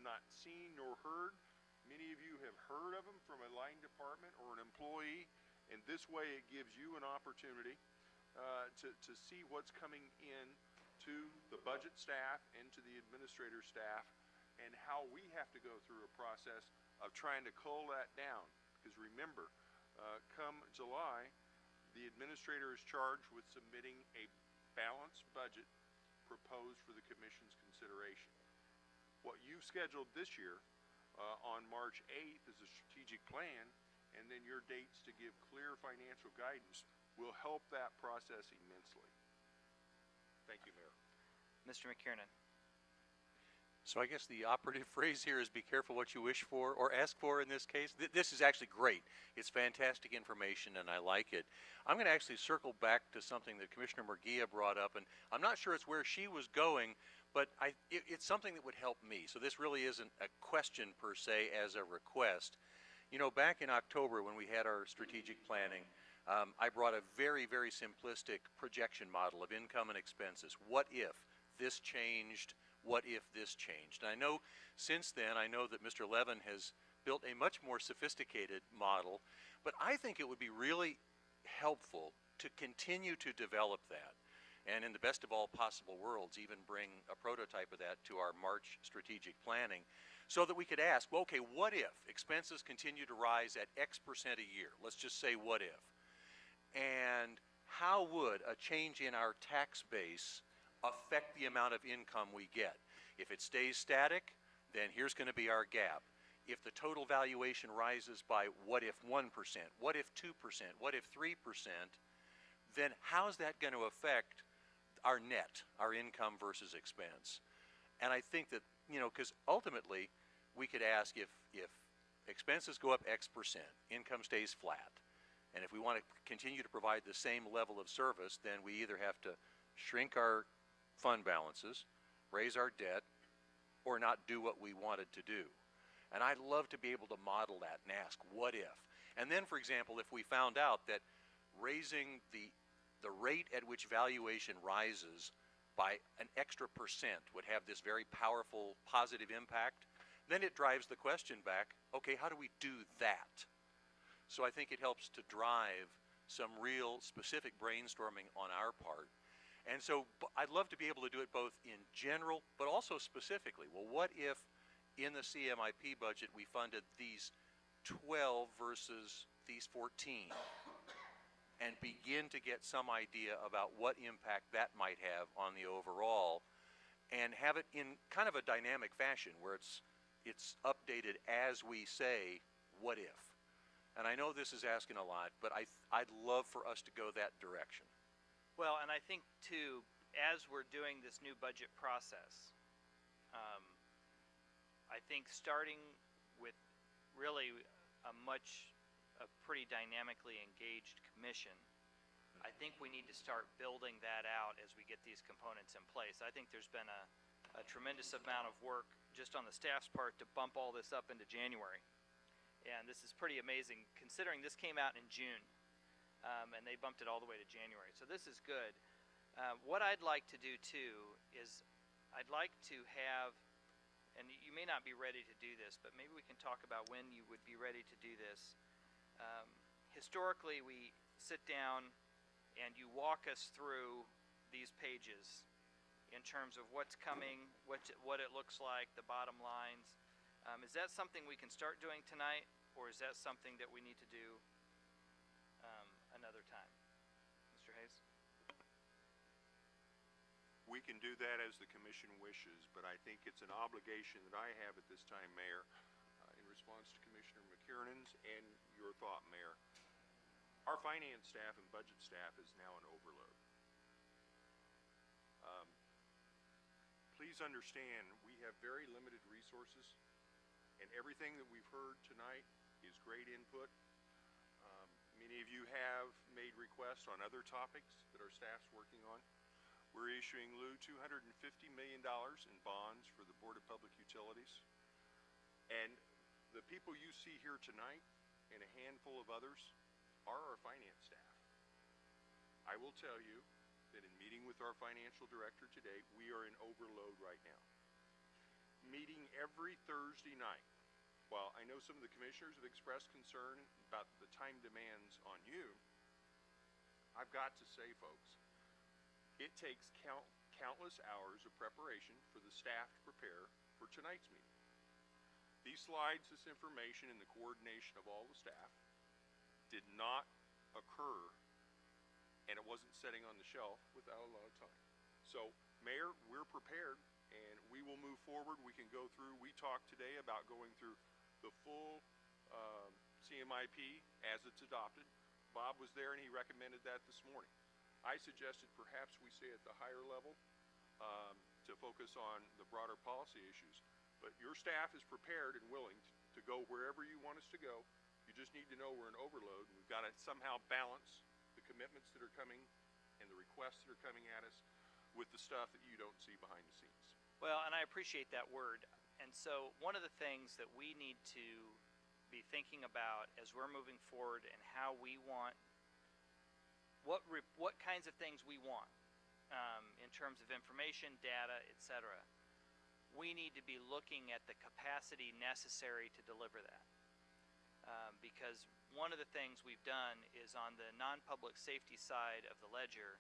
not seen nor heard. Many of you have heard of them from a line department or an employee, and this way it gives you an opportunity to see what's coming in to the budget staff and to the administrator staff, and how we have to go through a process of trying to cull that down. Because remember, come July, the administrator is charged with submitting a balanced budget proposed for the commission's consideration. What you've scheduled this year on March 8th is a strategic plan, and then your dates to give clear financial guidance will help that process immensely. Thank you, Mayor. Mr. McKiernan. So I guess the operative phrase here is be careful what you wish for or ask for in this case. This is actually great. It's fantastic information and I like it. I'm going to actually circle back to something that Commissioner Murguia brought up, and I'm not sure it's where she was going, but it's something that would help me. So this really isn't a question per se as a request. You know, back in October when we had our strategic planning, I brought a very, very simplistic projection model of income and expenses. What if this changed? What if this changed? And I know since then, I know that Mr. Levin has built a much more sophisticated model, but I think it would be really helpful to continue to develop that. And in the best of all possible worlds, even bring a prototype of that to our March strategic planning so that we could ask, well, okay, what if expenses continue to rise at X% a year? Let's just say what if. And how would a change in our tax base affect the amount of income we get? If it stays static, then here's going to be our gap. If the total valuation rises by what if 1%, what if 2%, what if 3%, then how's that going to affect our net, our income versus expense? And I think that, you know, because ultimately we could ask if expenses go up X%, income stays flat. And if we want to continue to provide the same level of service, then we either have to shrink our fund balances, raise our debt, or not do what we wanted to do. And I'd love to be able to model that and ask, what if? And then, for example, if we found out that raising the rate at which valuation rises by an extra percent would have this very powerful positive impact, then it drives the question back, okay, how do we do that? So I think it helps to drive some real specific brainstorming on our part. And so I'd love to be able to do it both in general, but also specifically. Well, what if in the CMIP budget we funded these 12 versus these 14 and begin to get some idea about what impact that might have on the overall, and have it in kind of a dynamic fashion where it's updated as we say, what if? And I know this is asking a lot, but I'd love for us to go that direction. Well, and I think too, as we're doing this new budget process, I think starting with really a pretty dynamically engaged commission, I think we need to start building that out as we get these components in place. I think there's been a tremendous amount of work just on the staff's part to bump all this up into January. And this is pretty amazing considering this came out in June. And they bumped it all the way to January. So this is good. What I'd like to do too is I'd like to have, and you may not be ready to do this, but maybe we can talk about when you would be ready to do this. Historically, we sit down and you walk us through these pages in terms of what's coming, what it looks like, the bottom lines. Is that something we can start doing tonight, or is that something that we need to do another time? Mr. Hayes? We can do that as the commission wishes, but I think it's an obligation that I have at this time, Mayor, in response to Commissioner McKiernan's and your thought, Mayor. Our finance staff and budget staff is now an overload. Please understand, we have very limited resources, and everything that we've heard tonight is great input. Many of you have made requests on other topics that our staff's working on. We're issuing, Lou, $250 million in bonds for the Board of Public Utilities. And the people you see here tonight, and a handful of others, are our finance staff. I will tell you that in meeting with our financial director today, we are in overload right now. meeting every Thursday night. While I know some of the commissioners have expressed concern about the time demands on you, I've got to say, folks, it takes countless hours of preparation for the staff to prepare for tonight's meeting. These slides, this information, and the coordination of all the staff did not occur, and it wasn't sitting on the shelf without a lot of time. So, Mayor, we're prepared, and we will move forward. We can go through, we talked today about going through the full CMIP as it's adopted. Bob was there, and he recommended that this morning. I suggested perhaps we stay at the higher level to focus on the broader policy issues. But your staff is prepared and willing to go wherever you want us to go. You just need to know we're in overload, and we've got to somehow balance the commitments that are coming and the requests that are coming at us with the stuff that you don't see behind the scenes. Well, and I appreciate that word. And so one of the things that we need to be thinking about as we're moving forward and how we want, what kinds of things we want in terms of information, data, etc. We need to be looking at the capacity necessary to deliver that. Because one of the things we've done is on the non-public safety side of the ledger,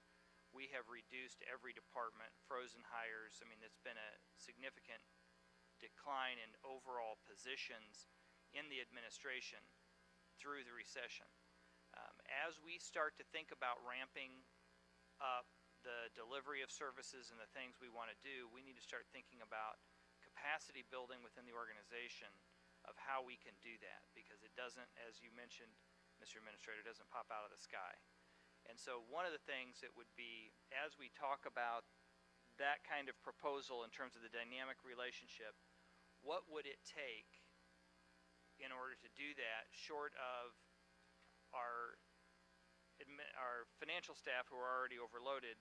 we have reduced every department, frozen hires. I mean, it's been a significant decline in overall positions in the administration through the recession. As we start to think about ramping up the delivery of services and the things we want to do, we need to start thinking about capacity building within the organization of how we can do that, because it doesn't, as you mentioned, Mr. Administrator, doesn't pop out of the sky. And so one of the things that would be, as we talk about that kind of proposal in terms of the dynamic relationship, what would it take in order to do that, short of our financial staff who are already overloaded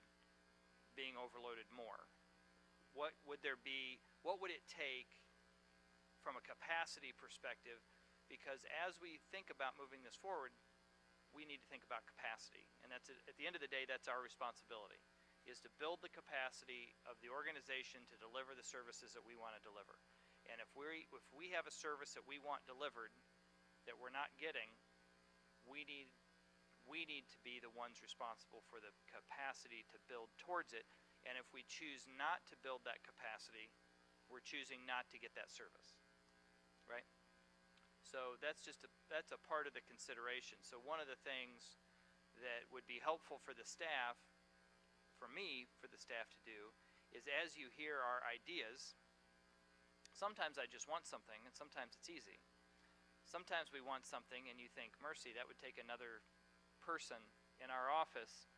being overloaded more? What would it take from a capacity perspective? Because as we think about moving this forward, we need to think about capacity, and that's at the end of the day, that's our responsibility, is to build the capacity of the organization to deliver the services that we want to deliver. And if we have a service that we want delivered that we're not getting, we need to be the ones responsible for the capacity to build towards it. And if we choose not to build that capacity, we're choosing not to get that service, right? So that's a part of the consideration. So one of the things that would be helpful for the staff, for me, for the staff to do, is as you hear our ideas, sometimes I just want something, and sometimes it's easy. Sometimes we want something and you think, mercy, that would take another person in our office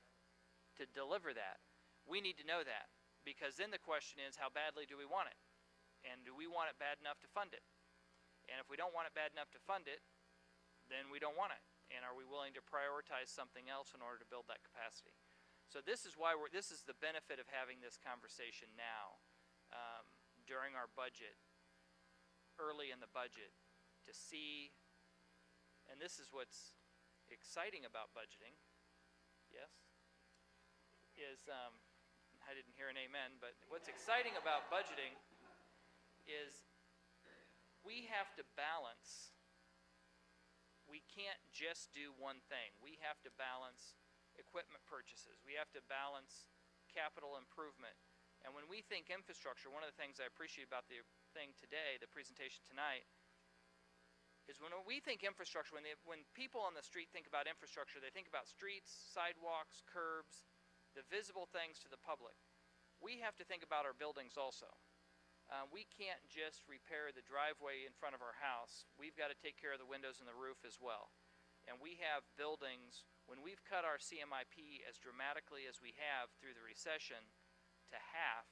to deliver that. We need to know that, because then the question is, how badly do we want it? And do we want it bad enough to fund it? And if we don't want it bad enough to fund it, then we don't want it. And are we willing to prioritize something else in order to build that capacity? So this is why this is the benefit of having this conversation now, during our budget, early in the budget, to see, and this is what's exciting about budgeting, yes, is, I didn't hear an amen, but what's exciting about budgeting is we have to balance. We can't just do one thing. We have to balance equipment purchases. We have to balance capital improvement. And when we think infrastructure, one of the things I appreciate about the thing today, the presentation tonight, is when we think infrastructure, when people on the street think about infrastructure, they think about streets, sidewalks, curbs, the visible things to the public. We have to think about our buildings also. We can't just repair the driveway in front of our house. We've got to take care of the windows and the roof as well. And we have buildings, when we've cut our CMIP as dramatically as we have through the recession to half,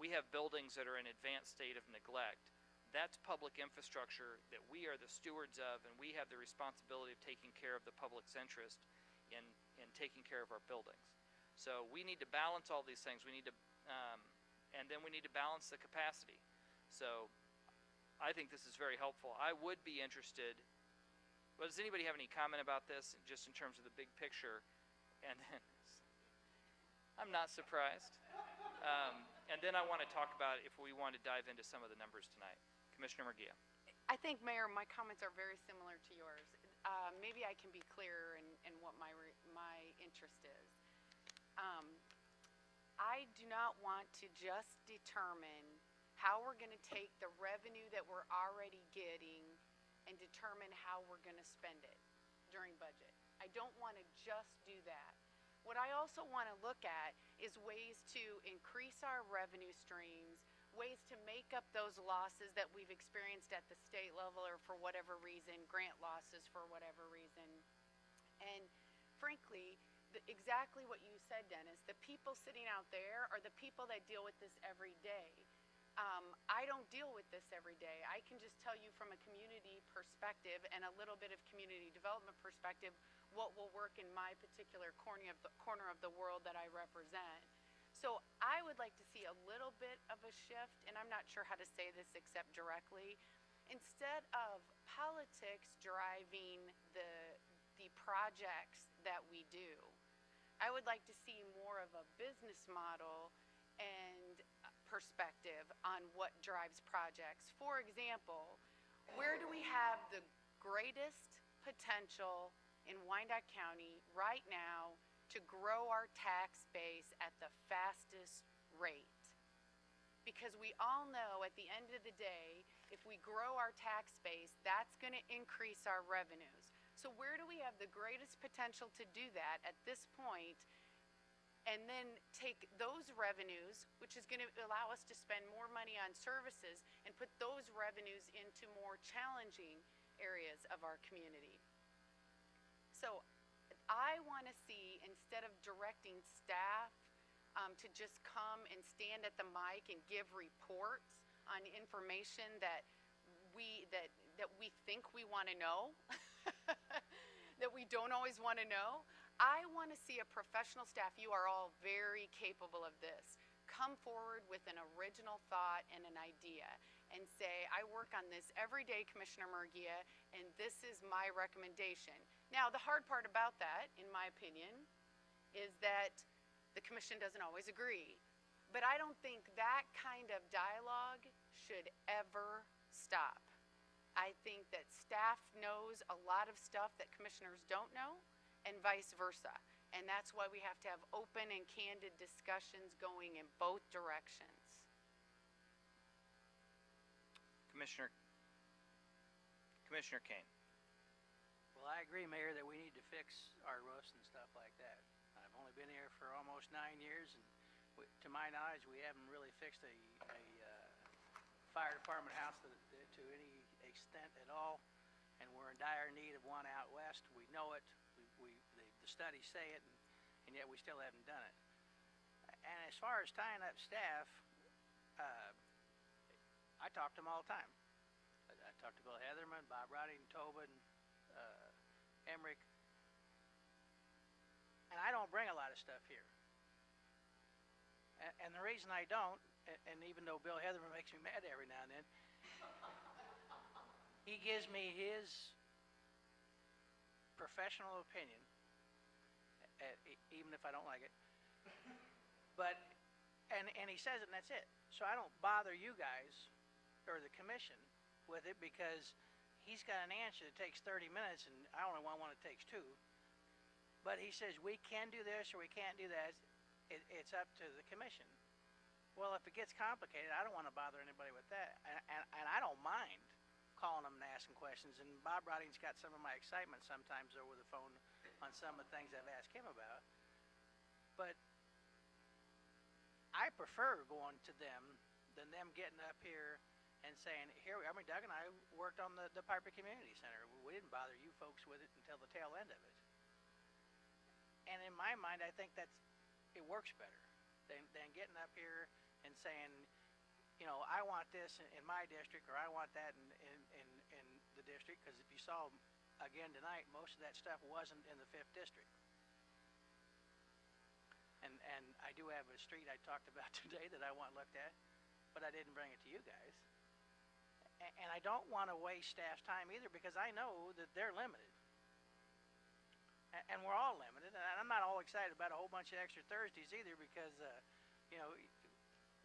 we have buildings that are in advanced state of neglect. That's public infrastructure that we are the stewards of, and we have the responsibility of taking care of the public's interest in taking care of our buildings. So we need to balance all these things. We need to, and then we need to balance the capacity. So I think this is very helpful. I would be interested, well, does anybody have any comment about this, just in terms of the big picture? And then, I'm not surprised. And then I want to talk about if we want to dive into some of the numbers tonight. Commissioner Murguia. I think, Mayor, my comments are very similar to yours. Maybe I can be clearer in what my interest is. I do not want to just determine how we're going to take the revenue that we're already getting and determine how we're going to spend it during budget. I don't want to just do that. What I also want to look at is ways to increase our revenue streams, ways to make up those losses that we've experienced at the state level or for whatever reason, grant losses for whatever reason. And frankly, exactly what you said, Dennis, the people sitting out there are the people that deal with this every day. I don't deal with this every day. I can just tell you from a community perspective and a little bit of community development perspective what will work in my particular corner of the world that I represent. So I would like to see a little bit of a shift, and I'm not sure how to say this except directly. Instead of politics driving the projects that we do, I would like to see more of a business model and perspective on what drives projects. For example, where do we have the greatest potential in Wyandotte County right now to grow our tax base at the fastest rate? Because we all know at the end of the day, if we grow our tax base, that's going to increase our revenues. So where do we have the greatest potential to do that at this point, and then take those revenues, which is going to allow us to spend more money on services, and put those revenues into more challenging areas of our community? So I want to see, instead of directing staff to just come and stand at the mic and give reports on information that we think we want to know, that we don't always want to know. I want to see a professional staff. You are all very capable of this. Come forward with an original thought and an idea and say, I work on this every day, Commissioner Murguia, and this is my recommendation. Now, the hard part about that, in my opinion, is that the commission doesn't always agree. But I don't think that kind of dialogue should ever stop. I think that staff knows a lot of stuff that commissioners don't know, and vice versa. And that's why we have to have open and candid discussions going in both directions. Commissioner Kane. Well, I agree, Mayor, that we need to fix our roofs and stuff like that. I've only been here for almost 9 years, and to my knowledge, we haven't really fixed a fire department house to any extent at all, and we're in dire need of one out west. We know it. The studies say it, and yet we still haven't done it. And as far as tying up staff, I talk to them all the time. I talk to Bill Heatherman, Bob Roddy, Tobin, Emmerich, and I don't bring a lot of stuff here. And the reason I don't, and even though Bill Heatherman makes me mad every now and then, he gives me his professional opinion, even if I don't like it. But, and he says it and that's it. So I don't bother you guys or the commission with it, because he's got an answer that takes 30 minutes and I only want one that takes 2. But he says we can do this or we can't do that. It's up to the commission. Well, if it gets complicated, I don't want to bother anybody with that. And I don't mind calling them and asking questions. And Bob Roding's got some of my excitement sometimes over the phone on some of the things I've asked him about. But I prefer going to them than them getting up here and saying, Doug and I worked on the Piper Community Center. We didn't bother you folks with it until the tail end of it. And in my mind, I think it works better than getting up here and saying, I want this in my district, or I want that in the district. Because if you saw again tonight, most of that stuff wasn't in the 5th district. And I do have a street I talked about today that I want looked at, but I didn't bring it to you guys. And I don't want to waste staff's time either, because I know that they're limited. And we're all limited. And I'm not all excited about a whole bunch of extra Thursdays either, because,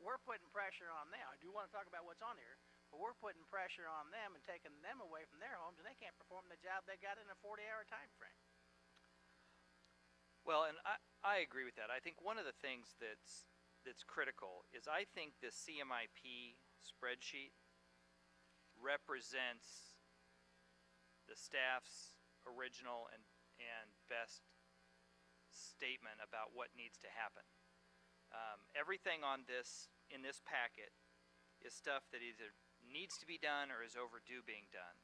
we're putting pressure on them. I do want to talk about what's on here, but we're putting pressure on them and taking them away from their homes, and they can't perform the job they got in a 40-hour time frame. Well, and I agree with that. I think one of the things that's critical is I think the CMIP spreadsheet represents the staff's original and best statement about what needs to happen. Everything on in this packet is stuff that either needs to be done or is overdue being done.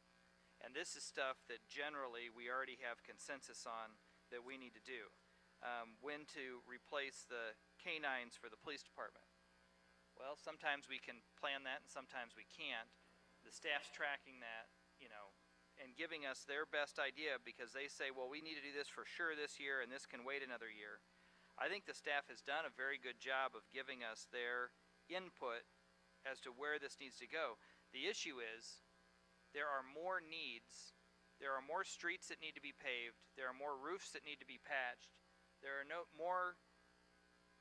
And this is stuff that generally we already have consensus on that we need to do. When to replace the canines for the police department. Well, sometimes we can plan that and sometimes we can't. The staff's tracking that, and giving us their best idea because they say, well, we need to do this for sure this year and this can wait another year. I think the staff has done a very good job of giving us their input as to where this needs to go. The issue is there are more needs. There are more streets that need to be paved. There are more roofs that need to be patched. There are more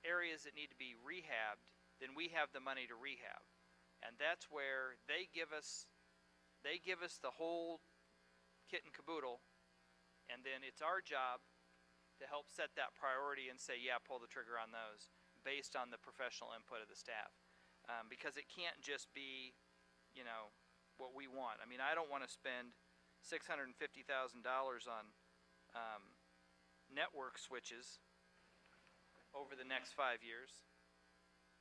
areas that need to be rehabbed than we have the money to rehab. And that's where they give us the whole kit and caboodle, and then it's our job to help set that priority and say, yeah, pull the trigger on those based on the professional input of the staff. Because it can't just be, what we want. I mean, I don't want to spend $650,000 on network switches over the next 5 years.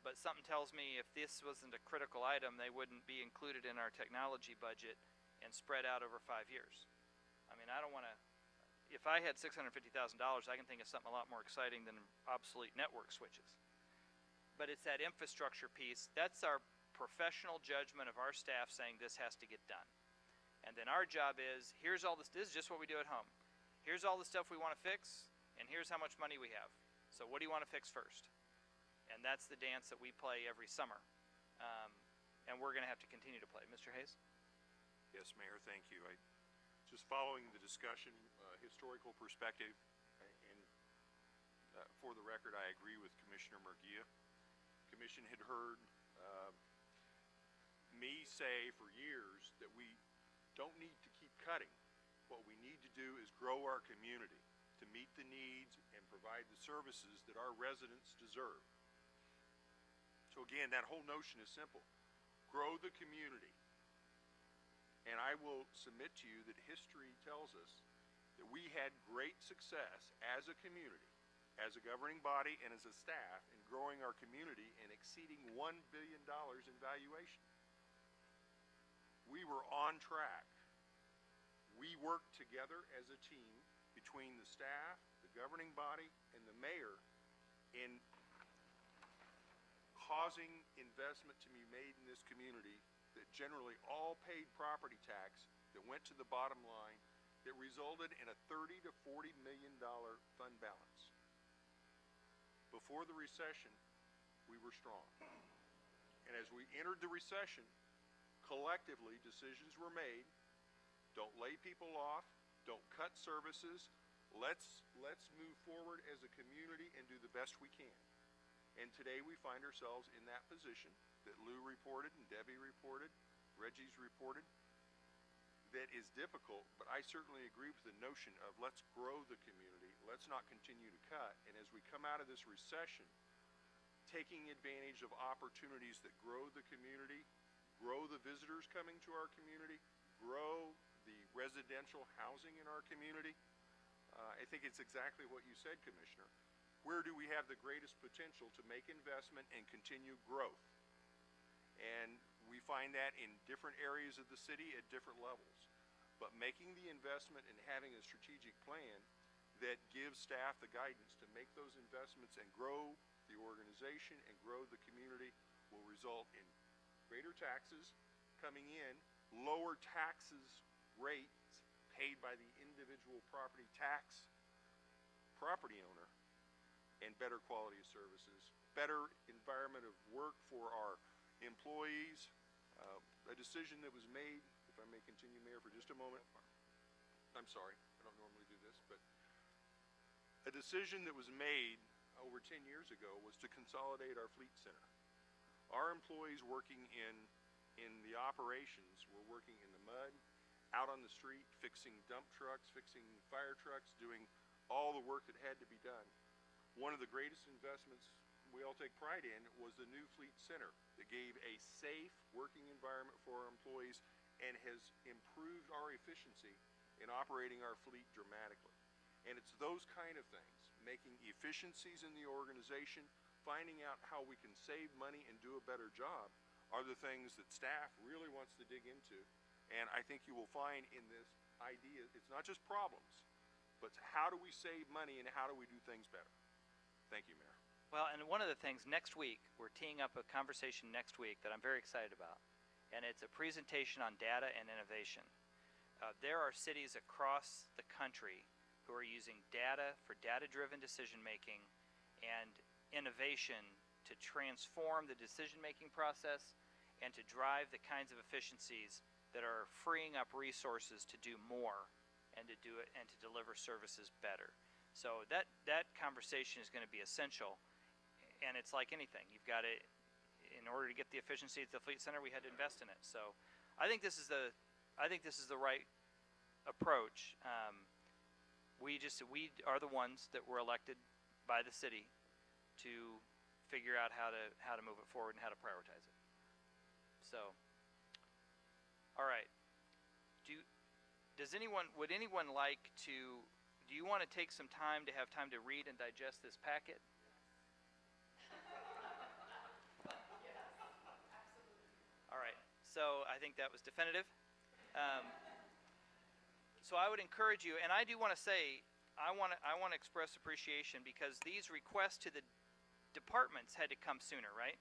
But something tells me if this wasn't a critical item, they wouldn't be included in our technology budget and spread out over 5 years. I mean, I don't want to, if I had $650,000, I can think of something a lot more exciting than obsolete network switches. But it's that infrastructure piece. That's our professional judgment of our staff saying this has to get done. And then our job is, here's all this is just what we do at home. Here's all the stuff we want to fix, and here's how much money we have. So what do you want to fix first? And that's the dance that we play every summer. And we're going to have to continue to play. Mr. Hayes? Yes, Mayor, thank you. Just following the discussion, historical perspective, and for the record, I agree with Commissioner Murguia. Commission had heard me say for years that we don't need to keep cutting. What we need to do is grow our community to meet the needs and provide the services that our residents deserve. So again, that whole notion is simple. Grow the community. And I will submit to you that history tells us that we had great success as a community, as a governing body, and as a staff in growing our community and exceeding $1 billion in valuation. We were on track. We worked together as a team between the staff, the governing body, and the mayor in causing investment to be made in this community that generally all paid property tax that went to the bottom line that resulted in a $30 to $40 million fund balance. Before the recession, we were strong. And as we entered the recession, collectively decisions were made. Don't lay people off, don't cut services. Let's move forward as a community and do the best we can. And today we find ourselves in that position that Lou reported and Debbie reported, Reggie's reported, that is difficult, but I certainly agree with the notion of let's grow the community, let's not continue to cut. And as we come out of this recession, taking advantage of opportunities that grow the community, grow the visitors coming to our community, grow the residential housing in our community, I think it's exactly what you said, Commissioner. Where do we have the greatest potential to make investment and continue growth? And we find that in different areas of the city at different levels. But making the investment and having a strategic plan that gives staff the guidance to make those investments and grow the organization and grow the community will result in greater taxes coming in, lower taxes rates paid by the individual property tax property owner, and better quality of services, better environment of work for our employees. A decision that was made, if I may continue, Mayor, for just a moment. I'm sorry, I don't normally do this, but a decision that was made over 10 years ago was to consolidate our fleet center. Our employees working in the operations were working in the mud, out on the street, fixing dump trucks, fixing fire trucks, doing all the work that had to be done. One of the greatest investments we all take pride in was the new fleet center that gave a safe working environment for our employees and has improved our efficiency in operating our fleet dramatically. And it's those kind of things, making efficiencies in the organization, finding out how we can save money and do a better job, are the things that staff really wants to dig into. And I think you will find in this idea, it's not just problems, but how do we save money and how do we do things better? Thank you, Mayor. Well, and one of the things next week, we're teeing up a conversation next week that I'm very excited about, and it's a presentation on data and innovation. There are cities across the country who are using data for data-driven decision-making and innovation to transform the decision-making process and to drive the kinds of efficiencies that are freeing up resources to do more and to do it and to deliver services better. So that conversation is going to be essential. And it's like anything. You've got to, in order to get the efficiency at the Fleet Center, we had to invest in it. So I think this is the right approach. We are the ones that were elected by the city to figure out how to move it forward and how to prioritize it. So, all right. Would anyone like to, do you want to take some time to have time to read and digest this packet? All right, so I think that was definitive. So I would encourage you, and I do want to say, I want to express appreciation because these requests to the departments had to come sooner, right?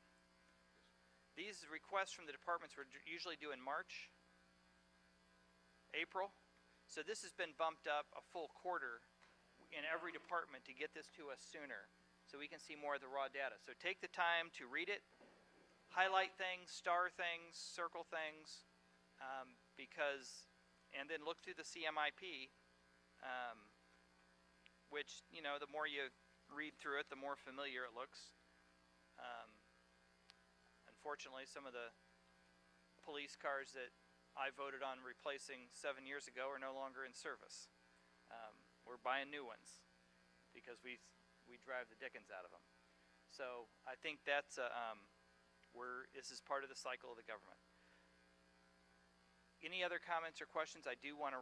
These requests from the departments were usually due in March, April. So this has been bumped up a full quarter in every department to get this to us sooner so we can see more of the raw data. So take the time to read it. Highlight things, star things, circle things, and then look through the CMIP, which, the more you read through it, the more familiar it looks. Unfortunately, some of the police cars that I voted on replacing 7 years ago are no longer in service. We're buying new ones because we drive the dickens out of them. So I think that's this is part of the cycle of the government. Any other comments or questions? I do want to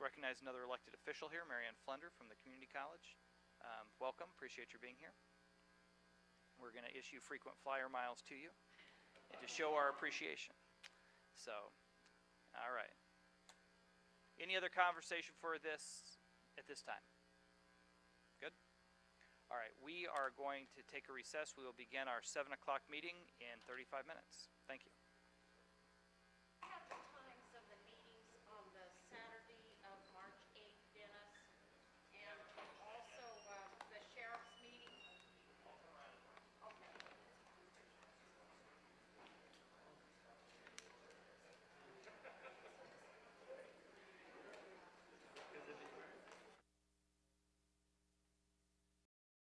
recognize another elected official here, Marianne Flunder from the Community College. Welcome, appreciate your being here. We're going to issue frequent flyer miles to you and to show our appreciation. So, all right. Any other conversation for this at this time? Good? All right, we are going to take a recess. We will begin our 7 o'clock meeting in 35 minutes. Thank you.